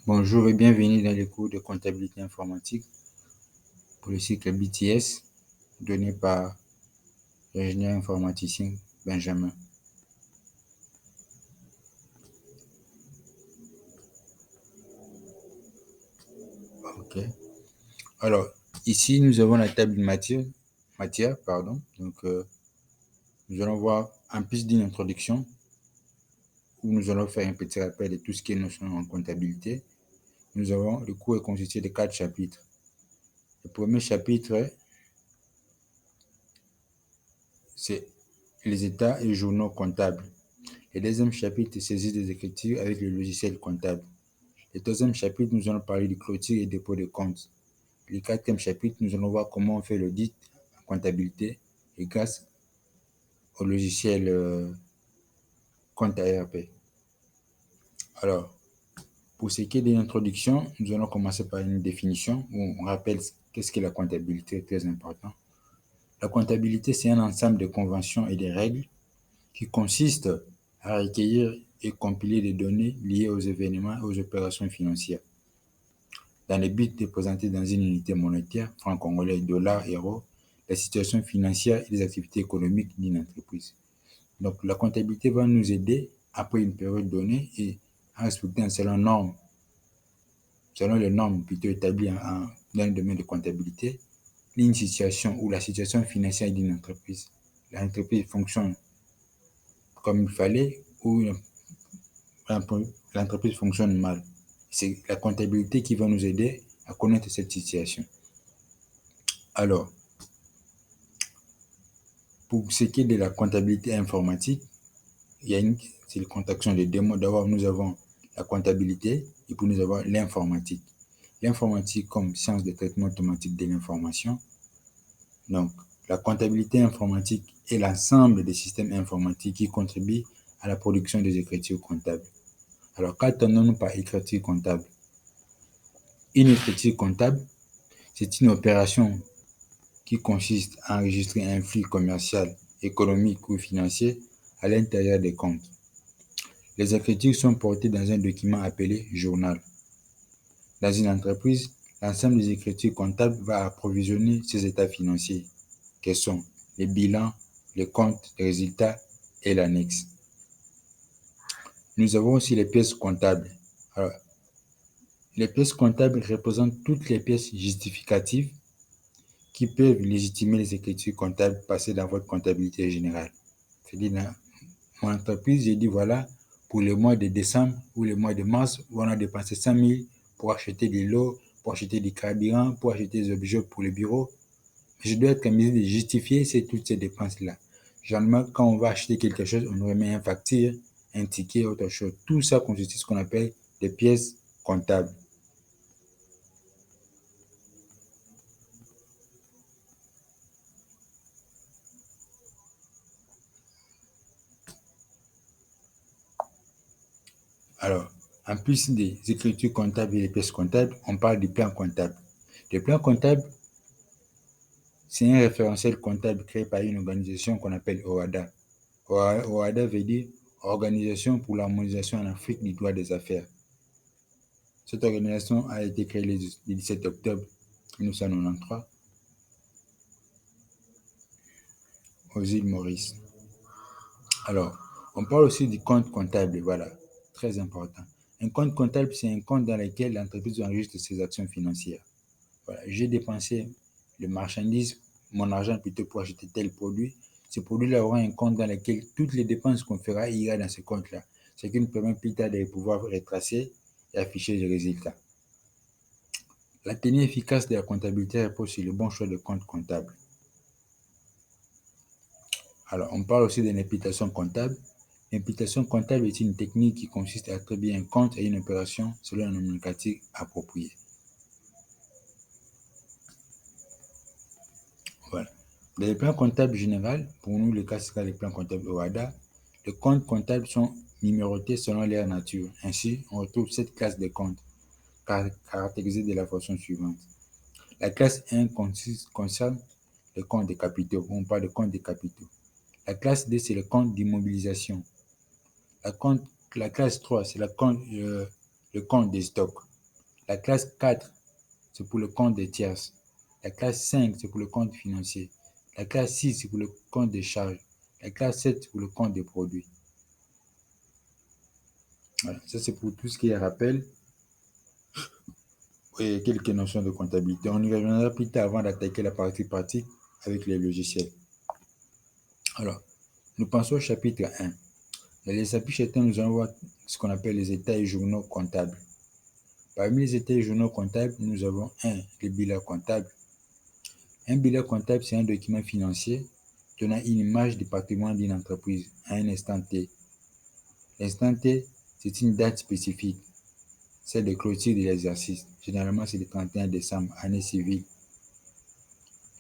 Bonjour et bienvenue dans les cours de comptabilité informatique pour le cycle BTS donné par l'ingénieur informaticien Benjamin. Ok. Alors, ici, nous avons la table de matière. Donc, nous allons voir, en plus d'une introduction, où nous allons faire un petit rappel de tout ce qui est notion en comptabilité. Nous avons, le cours est constitué de 4 chapitres. Le premier chapitre, c'est les états et journaux comptables. Le deuxième chapitre saisit des écritures avec le logiciel comptable. Le troisième chapitre, nous allons parler de clôture et dépôt de comptes. Le quatrième chapitre, nous allons voir comment on fait l'audit en comptabilité et grâce au logiciel compte ARP. Alors, pour ce qui est de l'introduction, nous allons commencer par une définition où on rappelle qu'est-ce qu'est la comptabilité, très important. La comptabilité, c'est un ensemble de conventions et de règles qui consistent à recueillir et compiler des données liées aux événements et aux opérations financières, dans le but de présenter dans une unité monétaire, franc congolais, dollar, euro, la situation financière et les activités économiques d'une entreprise. Donc, la comptabilité va nous aider, après une période donnée, et à respecter selon les normes plutôt établies dans le domaine de comptabilité, une situation ou la situation financière d'une entreprise. L'entreprise fonctionne comme il fallait ou l'entreprise fonctionne mal. C'est la comptabilité qui va nous aider à connaître cette situation. Alors, pour ce qui est de la comptabilité informatique, c'est la contraction de deux mots. D'abord, nous avons la comptabilité et puis nous avons l'informatique. L'informatique comme science de traitement automatique de l'information. Donc, la comptabilité informatique est l'ensemble des systèmes informatiques qui contribuent à la production des écritures comptables. Alors, qu'entendons-nous par écriture comptable? Une écriture comptable, c'est une opération qui consiste à enregistrer un flux commercial, économique ou financier à l'intérieur des comptes. Les écritures sont portées dans un document appelé journal. Dans une entreprise, l'ensemble des écritures comptables va approvisionner ses états financiers, que sont les bilans, les comptes, les résultats et l'annexe. Nous avons aussi les pièces comptables. Alors, les pièces comptables représentent toutes les pièces justificatives qui peuvent légitimer les écritures comptables passées dans votre comptabilité générale. C'est-à-dire, dans mon entreprise, j'ai dit voilà, pour le mois de décembre ou le mois de mars, on a dépensé 100 000 pour acheter des lots, pour acheter du carburant, pour acheter des objets pour le bureau. Je dois être en mesure de justifier toutes ces dépenses-là. Généralement, quand on va acheter quelque chose, on nous remet une facture, un ticket, autre chose. Tout ça constitue ce qu'on appelle des pièces comptables. Alors, en plus des écritures comptables et des pièces comptables, on parle du plan comptable. Le plan comptable, c'est un référentiel comptable créé par une organisation qu'on appelle OHADA. OHADA veut dire Organisation pour l'harmonisation en Afrique du droit des affaires. Cette organisation a été créée le 17 octobre 1993 aux îles Maurice. Alors, on parle aussi du compte comptable, voilà, très important. Un compte comptable, c'est un compte dans lequel l'entreprise enregistre ses actions financières. Voilà, j'ai dépensé le marchandise, mon argent plutôt pour acheter tel produit. Ce produit-là aura un compte dans lequel toutes les dépenses qu'on fera ira dans ce compte-là. Ce qui nous permet plus tard de pouvoir retracer et afficher les résultats. La tenue efficace de la comptabilité repose sur le bon choix de compte comptable. Alors, on parle aussi de l'imputation comptable. L'imputation comptable est une technique qui consiste à attribuer un compte à une opération selon un nomenclature appropriée. Voilà. Dans les plans comptables généraux, pour nous, le cas c'est les plans comptables OHADA, les comptes comptables sont numérotés selon leur nature. Ainsi, on retrouve cette classe de comptes caractérisée de la façon suivante. La classe 1 concerne les comptes de capitaux. On parle de comptes de capitaux. La classe 2, c'est le compte d'immobilisation. La classe 3, c'est le compte des stocks. La classe 4, c'est pour le compte des tierces. La classe 5, c'est pour le compte financier. La classe 6, c'est pour le compte des charges. La classe 7, c'est pour le compte des produits. Voilà. Ça, c'est pour tout ce qui est rappel et quelques notions de comptabilité. On y reviendra plus tard avant d'attaquer la partie pratique avec les logiciels. Alors, nous pensons au chapitre 1. Dans les chapitres 1, nous allons voir ce qu'on appelle les états et journaux comptables. Parmi les états et journaux comptables, nous avons le bilan comptable. Un bilan comptable, c'est un document financier donnant une image du patrimoine d'une entreprise à un instant T. L'instant T, c'est une date spécifique, celle de clôture de l'exercice. Généralement, c'est le 31 décembre, année civile.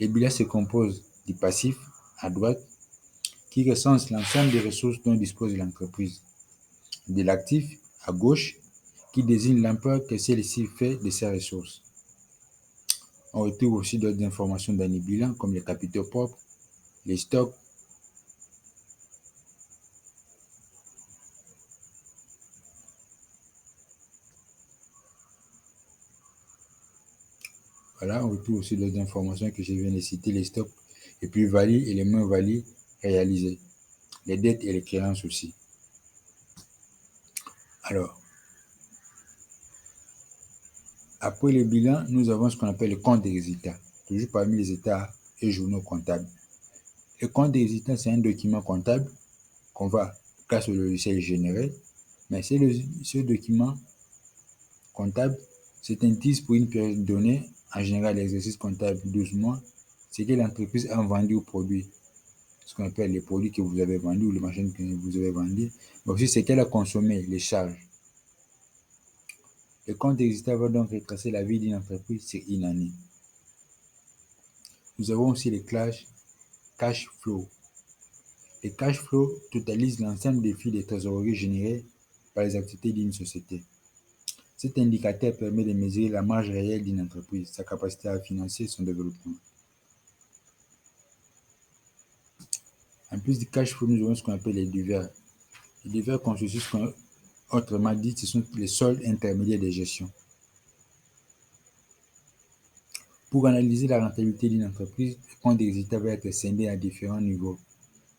Le bilan se compose du passif, à droite, qui recense l'ensemble des ressources dont dispose l'entreprise, de l'actif, à gauche, qui désigne l'emploi que celle-ci fait de ses ressources. On retrouve aussi d'autres informations dans les bilans, comme les capitaux propres, les stocks. Voilà, on retrouve aussi d'autres informations que je viens de citer, les stocks, les plus-values et les moins-values réalisées, les dettes et les créances aussi. Alors, après le bilan, nous avons ce qu'on appelle le compte des résultats, toujours parmi les états et journaux comptables. Le compte des résultats, c'est un document comptable qu'on va, grâce au logiciel, générer, mais ce document comptable synthétise pour une période donnée, en général l'exercice comptable 12 mois, ce que l'entreprise a vendu ou produit, ce qu'on appelle les produits que vous avez vendus ou les machines que vous avez vendues, mais aussi ce qu'elle a consommé, les charges. Le compte des résultats va donc retracer la vie d'une entreprise sur une année. Nous avons aussi les cash flow. Les cash flow totalisent l'ensemble des flux de trésorerie générés par les activités d'une société. Cet indicateur permet de mesurer la marge réelle d'une entreprise, sa capacité à financer son développement. En plus du cash flow, nous avons ce qu'on appelle les divers. Les divers constituent autrement dit, ce sont les soldes intermédiaires de gestion. Pour analyser la rentabilité d'une entreprise, le compte des résultats va être scindé à différents niveaux,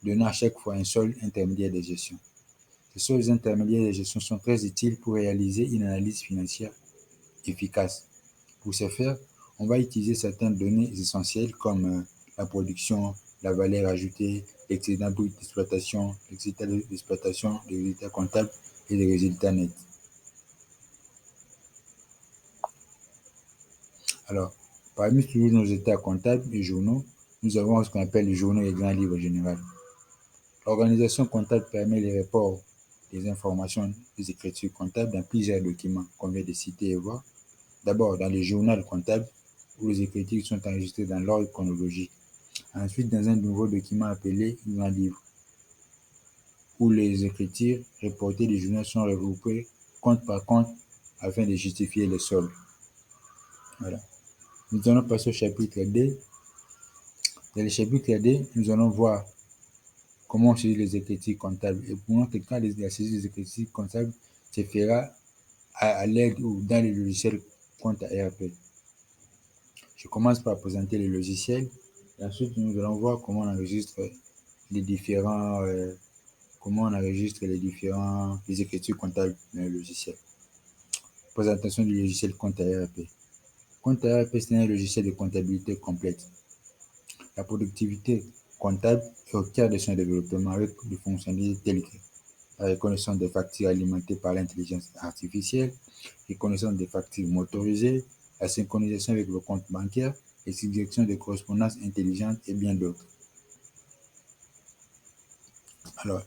donnant à chaque fois un solde intermédiaire de gestion. Ces soldes intermédiaires de gestion sont très utiles pour réaliser une analyse financière efficace. Pour ce faire, on va utiliser certaines données essentielles comme la production, la valeur ajoutée, l'excédent brut d'exploitation, l'excédent d'exploitation, les résultats comptables et les résultats nets. Alors, parmi toujours nos états comptables et journaux, nous avons ce qu'on appelle les journaux et grands livres généraux. L'organisation comptable permet le report des informations des écritures comptables dans plusieurs documents qu'on vient de citer et voir. D'abord, dans le journal comptable, où les écritures sont enregistrées dans l'ordre chronologique. Ensuite, dans un nouveau document appelé grand livre, où les écritures reportées du journal sont regroupées compte par compte afin de justifier les soldes. Voilà. Nous allons passer au chapitre D. Dans le chapitre D, nous allons voir comment on saisit les écritures comptables. Et pour notre cas, la saisie des écritures comptables se fera à l'aide ou dans le logiciel compte ERP. Je commence par présenter le logiciel et ensuite nous allons voir comment on enregistre les différents les écritures comptables dans le logiciel. Présentation du logiciel compte ERP. Compte ERP, c'est un logiciel de comptabilité complète. La productivité comptable est au cœur de son développement avec des fonctionnalités telles que la reconnaissance des factures alimentées par l'intelligence artificielle, reconnaissance des factures motorisées, la synchronisation avec le compte bancaire, les suggestions de correspondance intelligente et bien d'autres. Alors,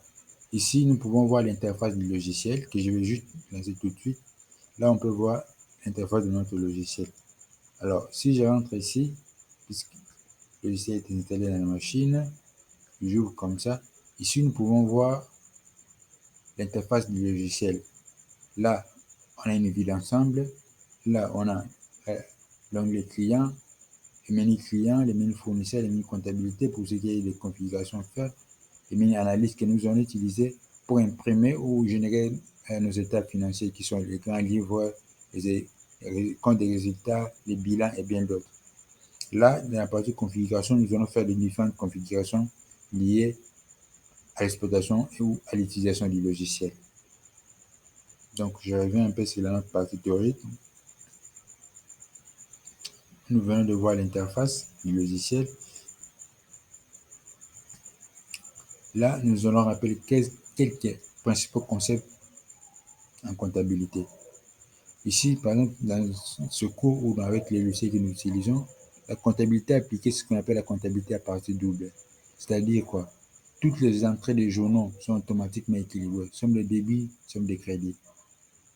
ici, nous pouvons voir l'interface du logiciel que je vais juste lancer tout de suite. Là, on peut voir l'interface de notre logiciel. Alors, si je rentre ici, puisque le logiciel est installé dans la machine, j'ouvre comme ça. Ici, nous pouvons voir l'interface du logiciel. Là, on a une vue d'ensemble. Là, on a l'onglet client, le menu client, le menu fournisseur, le menu comptabilité pour ce qui est des configurations à faire, le menu analyse que nous allons utiliser pour imprimer ou générer nos états financiers qui sont les grands livres, compte des résultats, les bilans et bien d'autres. Là, dans la partie configuration, nous allons faire des différentes configurations liées à l'exploitation ou à l'utilisation du logiciel. Donc, je reviens un peu sur la notre partie théorique. Nous venons de voir l'interface du logiciel. Là, nous allons rappeler quelques principaux concepts en comptabilité. Ici, par exemple, dans ce cours ou avec les logiciels que nous utilisons, la comptabilité appliquée, c'est ce qu'on appelle la comptabilité à partie double. C'est-à-dire quoi? Toutes les entrées des journaux sont automatiquement équilibrées, somme de débit, somme de crédit.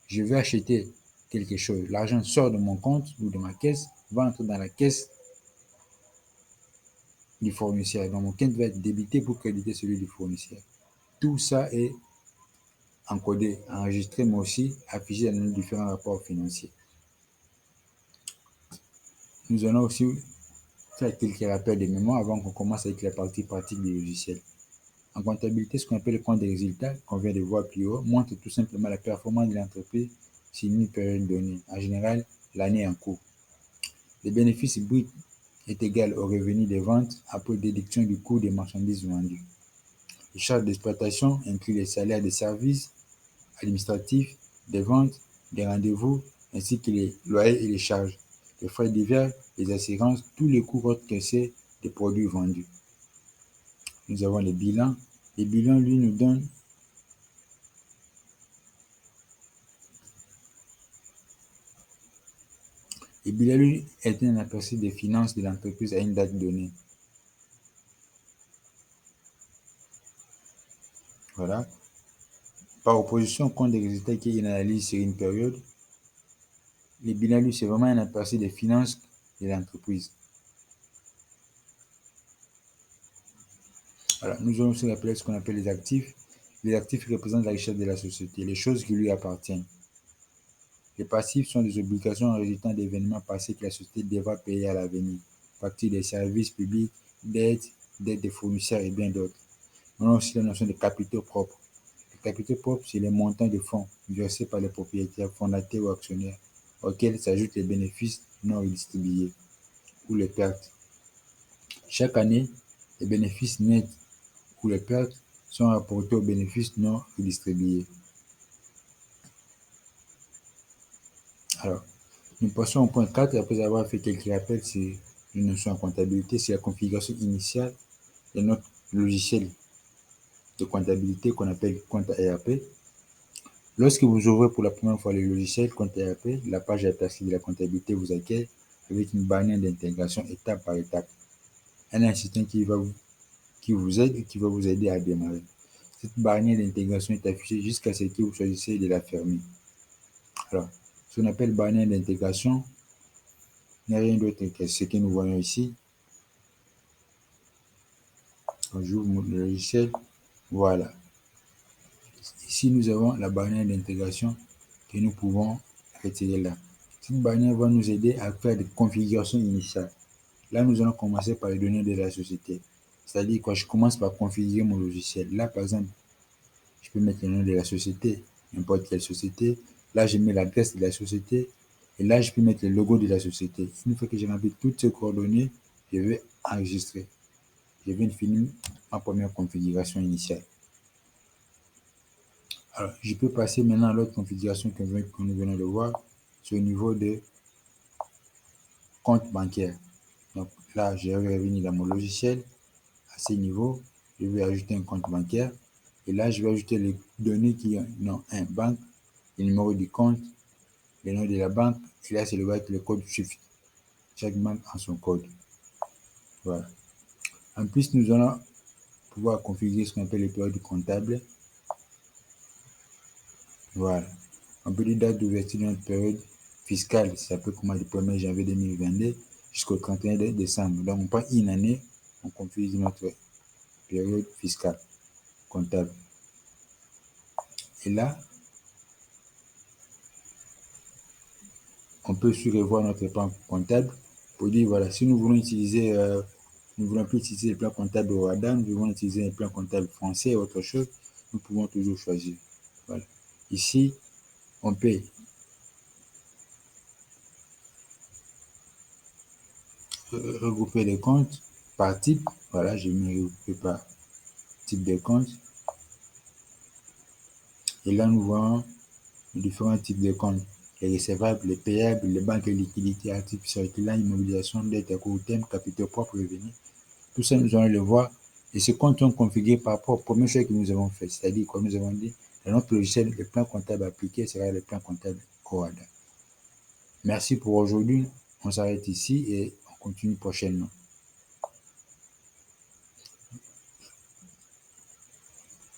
Je vais acheter quelque chose, l'argent sort de mon compte ou de ma caisse, va entrer dans la caisse du fournisseur. Donc mon compte va être débité pour créditer celui du fournisseur. Tout ça est encodé, enregistré, mais aussi affiché dans nos différents rapports financiers. Nous allons aussi faire quelques rappels de mémoire avant qu'on commence avec la partie pratique du logiciel. En comptabilité, ce qu'on appelle le compte des résultats, qu'on vient de voir plus haut, montre tout simplement la performance de l'entreprise sur une période donnée, en général l'année en cours. Le bénéfice brut est égal au revenu des ventes après déduction du coût des marchandises vendues. Les charges d'exploitation incluent les salaires des services administratifs, des ventes, des rendez-vous, ainsi que les loyers et les charges, les frais divers, les assurances, tous les coûts encaissés des produits vendus. Nous avons les bilans. Les bilans, lui, nous donnent le bilan, lui, est un aperçu des finances de l'entreprise à une date donnée. Voilà. Par opposition au compte des résultats qui est une analyse sur une période, les bilans, lui, c'est vraiment un aperçu des finances de l'entreprise. Alors, nous allons aussi rappeler ce qu'on appelle les actifs. Les actifs représentent la richesse de la société, les choses qui lui appartiennent. Les passifs sont des obligations résultant d'événements passés que la société devra payer à l'avenir, factures des services publics, dettes des fournisseurs et bien d'autres. On a aussi la notion de capitaux propres. Les capitaux propres, c'est les montants de fonds versés par les propriétaires, fondateurs ou actionnaires, auxquels s'ajoutent les bénéfices non redistribués ou les pertes. Chaque année, les bénéfices nets ou les pertes sont rapportés aux bénéfices non redistribués. Alors, nous passons au point 4 après avoir fait quelques rappels sur les notions en comptabilité. C'est la configuration initiale de notre logiciel de comptabilité qu'on appelle compte ERP. Lorsque vous ouvrez pour la première fois le logiciel compte ERP, la page aperçue de la comptabilité vous accueille avec une bannière d'intégration étape par étape. Un assistant qui vous aide et qui va vous aider à démarrer. Cette bannière d'intégration est affichée jusqu'à ce que vous choisissez de la fermer. Alors, ce qu'on appelle bannière d'intégration n'est rien d'autre que ce que nous voyons ici. Quand j'ouvre le logiciel, voilà. Ici, nous avons la bannière d'intégration que nous pouvons retirer là. Cette bannière va nous aider à faire des configurations initiales. Là, nous allons commencer par les données de la société. C'est-à-dire que je commence par configurer mon logiciel. Là, par exemple, je peux mettre le nom de la société, n'importe quelle société. Là, je mets l'adresse de la société. Et là, je peux mettre le logo de la société. Une fois que j'ai rempli toutes ces coordonnées, je vais enregistrer. Je viens de finir ma première configuration initiale. Alors, je peux passer maintenant à l'autre configuration que nous venons de voir. C'est au niveau de compte bancaire. Donc là, je vais revenir dans mon logiciel. À ce niveau, je vais ajouter un compte bancaire. Et là, je vais ajouter les données qui ont un banque, le numéro du compte, le nom de la banque. Et là, c'est le code SWIFT. Chaque banque a son code. Voilà. En plus, nous allons pouvoir configurer ce qu'on appelle les périodes comptables. Voilà. On peut dire date d'ouverture de notre période fiscale, ça peut commencer du 1er janvier 2022 jusqu'au 31 décembre. Donc, on prend une année, on configure notre période fiscale comptable. Et là, on peut aussi revoir notre plan comptable pour dire, voilà, si nous voulons utiliser, nous ne voulons plus utiliser le plan comptable au RADA, nous voulons utiliser un plan comptable français ou autre chose, nous pouvons toujours choisir. Voilà. Ici, on peut regrouper les comptes par type. Voilà, j'ai mis regrouper par type de compte. Et là, nous voyons les différents types de comptes. Les recevables, les payables, les banques de liquidités, actifs circulants, immobilisation, dette à court terme, capitaux propres, revenus. Tout ça, nous allons le voir. Et ce compte sont configurés par rapport au premier choix que nous avons fait. C'est-à-dire, comme nous avons dit, dans notre logiciel, le plan comptable appliqué sera le plan comptable OADA. Merci pour aujourd'hui. On s'arrête ici et on continue prochainement.